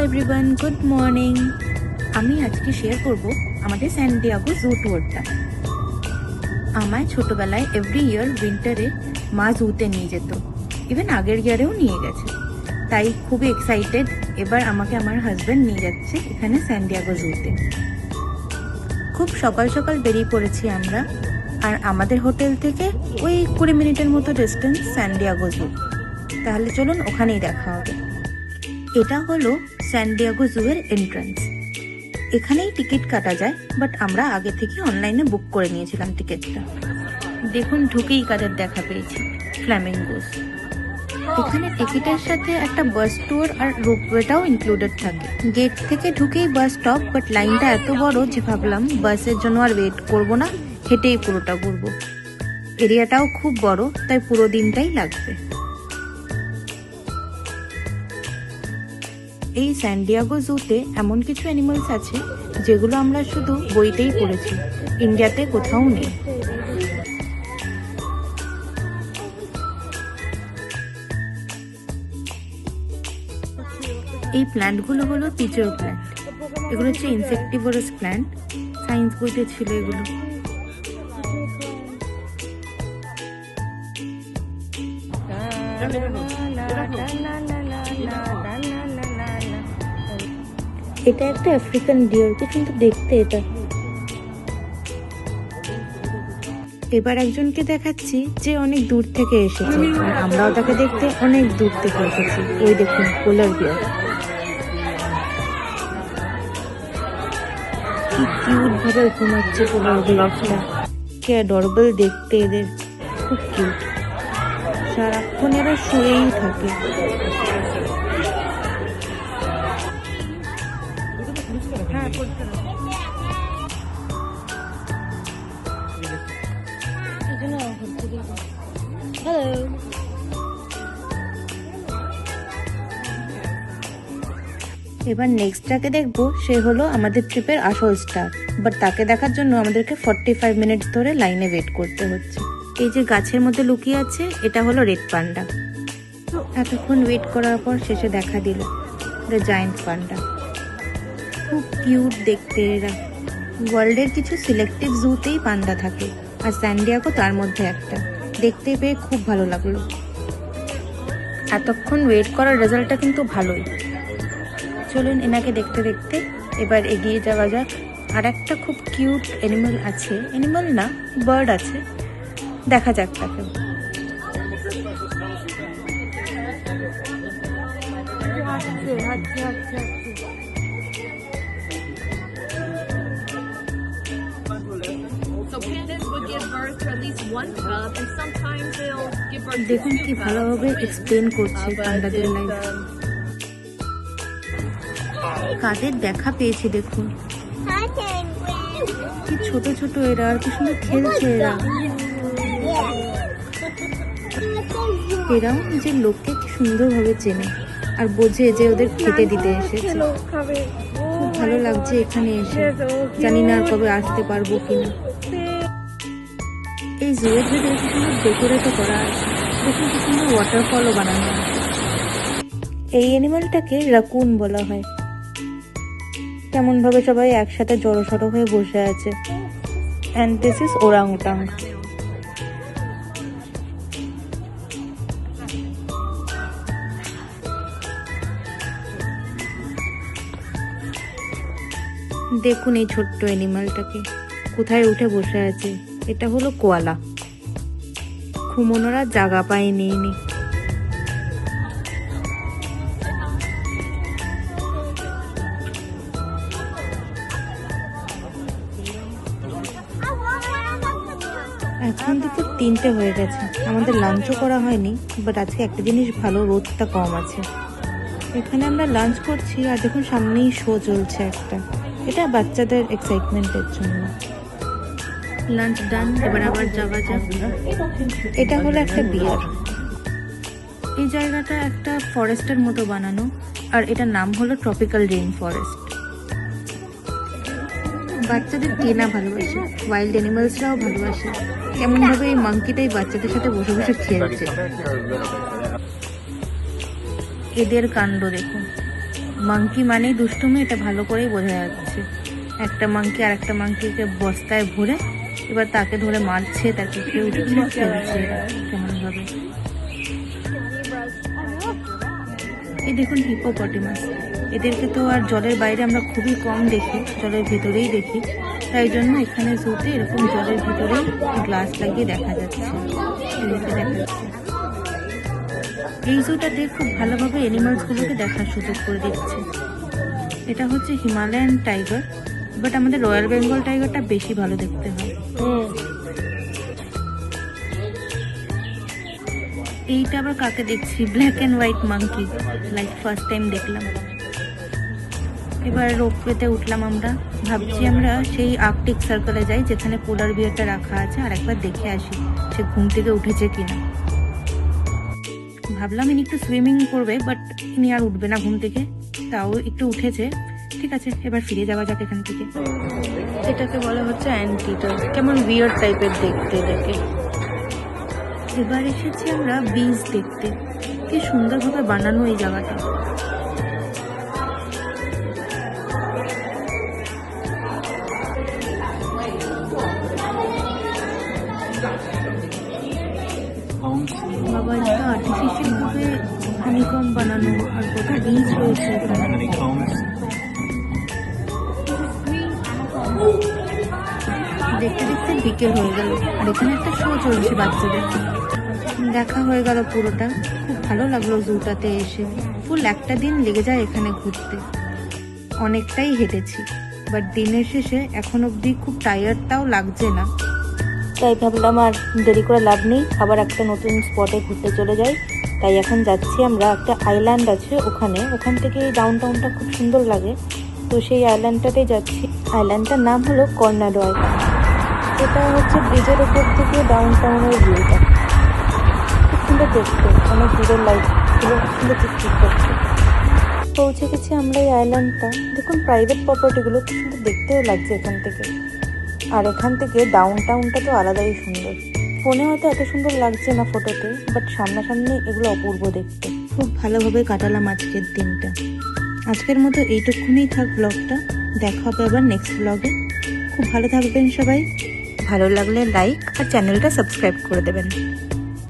Everyone, good morning. আমি আজকে share করব আমাদের স্যান ডিয়েগো জু ট্যুরটা। আমায় ছোটবেলায় এভরি ইয়ার উইন্টারে মা জুতে নিয়ে যেত, ইভেন আগের ইয়ারেও নিয়ে গেছে। তাই খুবই এক্সাইটেড, এবার আমাকে আমার হাজব্যান্ড নিয়ে যাচ্ছে এখানে স্যান ডিয়েগো জুতে। খুব সকাল সকাল বেরিয়ে পড়েছি আমরা, আর আমাদের হোটেল থেকে ওই 20 মিনিটের মতো ডিস্টেন্স স্যান ডিয়েগো জু। তাহলে চলুন ওখানেই দেখা হবে। এটা হলো স্যান ডিয়েগো জু এর এন্ট্রান্স। এখানেই টিকিট কাটা যায়, বাট আমরা আগে থেকে অনলাইনে বুক করে নিয়েছিলাম টিকিটটা। দেখুন ঢুকেই কাদের দেখা পেয়েছি, ফ্ল্যামিঙ্গোস। এখানে টিকিটের সাথে একটা বাস ট্যুর আর রোপওয়েটাও ইনক্লুডেড থাকে। গেট থেকে ঢুকেই বাস স্টপ, বাট লাইনটা এত বড় যে ভাবলাম বাসের জন্য আর ওয়েট করব না, হেঁটেই পুরোটা ঘুরবো। এরিয়াটাও খুব বড়, তাই পুরো দিনটাই লাগবে। এই স্যান ডিয়েগো জুতে এমন কিছু অ্যানিমালস আছে যেগুলো আমরা শুধু বইতেই পড়েছি, ইন্ডিয়াতে কোথাও নেই। এই প্ল্যান্টগুলো হলো পিচর প্ল্যান্ট। এগুলো হচ্ছে ইনসেক্টিভোরাস প্ল্যান্ট, সায়েন্স বইতে ছিল এগুলো। এটা একটা আফ্রিকান ডিয়ার, কি কিন্তু দেখতে এটা। এবার একজনকে দেখাচ্ছি যে অনেক দূর থেকে এসেছে, আমরাও তাকে দেখতে অনেক দূর থেকে এসেছি। ওই দেখুন পোলার বিয়ার, কি কিউট ভাবে ঘুমাচ্ছে পোলার বিয়ারটা। কি অ্যাডরেবল দেখতে এদের, খুব কিউট। সারাক্ষণ এরা শুয়েই থাকে। এবার নেক্সটটাকে দেখবো, সে হলো আমাদের ট্রিপের আসল স্টার। বাট তাকে দেখার জন্য আমাদেরকে 45 মিনিট ধরে লাইনে ওয়েট করতে হচ্ছে। এই যে গাছের মধ্যে লুকিয়ে আছে, এটা হলো রেড পান্ডা। এতক্ষণ ওয়েট করার পর শেষে দেখা দিল দ্য জায়ান্ট পান্ডা। খুব কিউট দেখতে এরা। ওয়ার্ল্ডের কিছু সিলেক্টিভ জুতেই পান্ডা থাকে, আর স্যান ডিয়েগো তার মধ্যে একটা। দেখতে পেয়ে খুব ভালো লাগলো। এতক্ষণ ওয়েট করার রেজাল্টটা কিন্তু ভালোই। চলুন এনাকে দেখতে দেখতে এবার এগিয়ে যাওয়া যাক। আর একটা খুব কিউট অ্যানিমাল আছে, অ্যানিমাল না, বার্ড আছে, দেখা যাক তাকে। দেখুন কি ভালোভাবে এক্সপ্লেন করছে পান্ডাদের লাইফ। কাদের দেখা পেয়েছি দেখুন, কি ছোট ছোট এরা, আর কি সুন্দর খেলছে এরা। এরাও নিজের লোককে কি সুন্দরভাবে চেনে আর বোঝে যে ওদের খেতে দিতে এসেছে। খুব ভালো লাগছে এখানে এসে, জানি না আর কবে আসতে পারবো কিনা। এই জুয়ের ভেতরে কি সুন্দর ডেকোরেটও করা আছে, দেখুন কি সুন্দর ওয়াটারফলও বানানো আছে। এই অ্যানিমালটাকে রাকুন বলা হয়। কেমন ভাবে সবাই একসাথে জড়সড় হয়ে বসে আছে। And this is orangutan. দেখুন এই ছোট্ট অ্যানিমালটাকে কোথায় উঠে বসে আছে। এটা হলো কোয়ালা। ঘুমোনোর আর জায়গা পায়নি। এখন দুপুর 3টে হয়ে গেছে, আমাদের লাঞ্চও করা হয়নি। বাট আজকে একটা জিনিস ভালো, রোদটা কম আছে। এখানে আমরা লাঞ্চ করছি, আর দেখুন সামনেই শো চলছে একটা। এটা বাচ্চাদের এক্সাইটমেন্টের জন্য। লাঞ্চ ডান, এবার আবার যাওয়া যাক। এটা হলো একটা বিয়ার। এই জায়গাটা একটা ফরেস্টের মতো বানানো, আর এটার নাম হলো ট্রপিক্যাল রেইন ফরেস্ট। বাচ্চাদের কে না ভালোবাসে, ওয়াইল্ড অ্যানিমালসরাও ভালোবাসে। কেমন ভাবে এই মাংকিটাই বাচ্চাদের সাথে বসে বসে খেলছে। এদের কাণ্ড দেখুন, মাংকি মানেই দুষ্টুমি, এটা ভালো করেই বোঝা যাচ্ছে। একটা মাংকি আর একটা মাংকিকে বস্তায় ভরে এবার তাকে ধরে মারছে, তাকে কেউ খেলছে কেমন ভাবে। এই দেখুন হিপোপটেমাস, এদেরকে তো আর জলের বাইরে আমরা খুবই কম দেখি, জলের ভেতরেই দেখি, তাই জন্য এখানে জুতে এরকম জলের ভিতরেই গ্লাস লাগিয়ে দেখা যাচ্ছে। এই জুটাতে খুব ভালোভাবে অ্যানিমালসগুলোকে দেখার সুযোগ করে দিচ্ছে। এটা হচ্ছে হিমালয়ান টাইগার, বাট আমাদের রয়্যাল বেঙ্গল টাইগারটা বেশি ভালো দেখতে হয়। এইটা আবার কাকে দেখছি, black and white monkey, like first time দেখলাম। এবার রোপওয়েতে উঠলাম আমরা, ভাবছি আমরা সেই আর্কটিক সার্কেলে যাই যেখানে পোলার বিয়ারটা রাখা আছে, আর একবার দেখে আসি সে ঘুম থেকে উঠেছে কিনা। ভাবলাম ইনি একটু সুইমিং করবে, বাট ইনি আর উঠবে না ঘুম থেকে, তাও একটু উঠেছে। ঠিক আছে, এবার ফিরে যাওয়া যাক এখান থেকে। এটাকে বলা হচ্ছে অ্যান্টিটো, কেমন বিয়ার টাইপের দেখতে দেখে। এবার এসেছি আমরা বীজ দেখতে, কি সুন্দরভাবে বানানো এই জায়গাটা। বাবা, এটা আর্টিফিশিয়াল ভাবে হানিকম বানানো, আর কত বীজ রয়েছে এখানে। দেখতে দেখতে বিকেল হয়ে গেল, আর এখানে একটা শো চলছে বাচ্চাদের। দেখা হয়ে গেল পুরোটা, খুব ভালো লাগলো জুটাতে এসে। ফুল একটা দিন লেগে যায় এখানে ঘুরতে, অনেকটাই হেঁটেছি, বাট দিনের শেষে এখন অবধি খুব টায়ার্ডটাও লাগছে না। তাই ভাবলাম আর দেরি করে লাভ নেই, আবার একটা নতুন স্পটে ঘুরতে চলে যাই। তাই এখন যাচ্ছি আমরা, একটা আইল্যান্ড আছে ওখান থেকে ডাউন টাউনটা খুব সুন্দর লাগে, তো সেই আইল্যান্ডটাতেই যাচ্ছি। আইল্যান্ডটার নাম হলো কর্নাডো আইল্যান্ড। এটা হচ্ছে ব্রিজের ওপর থেকে ডাউন টাউনের ভিউটা, খুব সুন্দর দেখতে, অনেক দূরের লাইটগুলো খুব সুন্দর চিকচিক করছে। পৌঁছে গেছি আমরা এই আইল্যান্ডটা। দেখুন প্রাইভেট প্রপার্টিগুলো খুব সুন্দর দেখতেও লাগছে এখান থেকে, আর এখান থেকে ডাউন টাউনটা তো আলাদাই সুন্দর। ফোনে হয়তো এত সুন্দর লাগছে না ফটোতে, বাট সামনাসামনি এগুলো অপূর্ব দেখতে। খুব ভালোভাবে কাটালাম আজকের দিনটা। আজকের মতো এইটুকুনি থাক ব্লগটা, দেখা হবে আবার নেক্সট ব্লগে। খুব ভালো থাকবেন সবাই, ভালো লাগলে লাইক আর চ্যানেলটা সাবস্ক্রাইব করে দেবেন।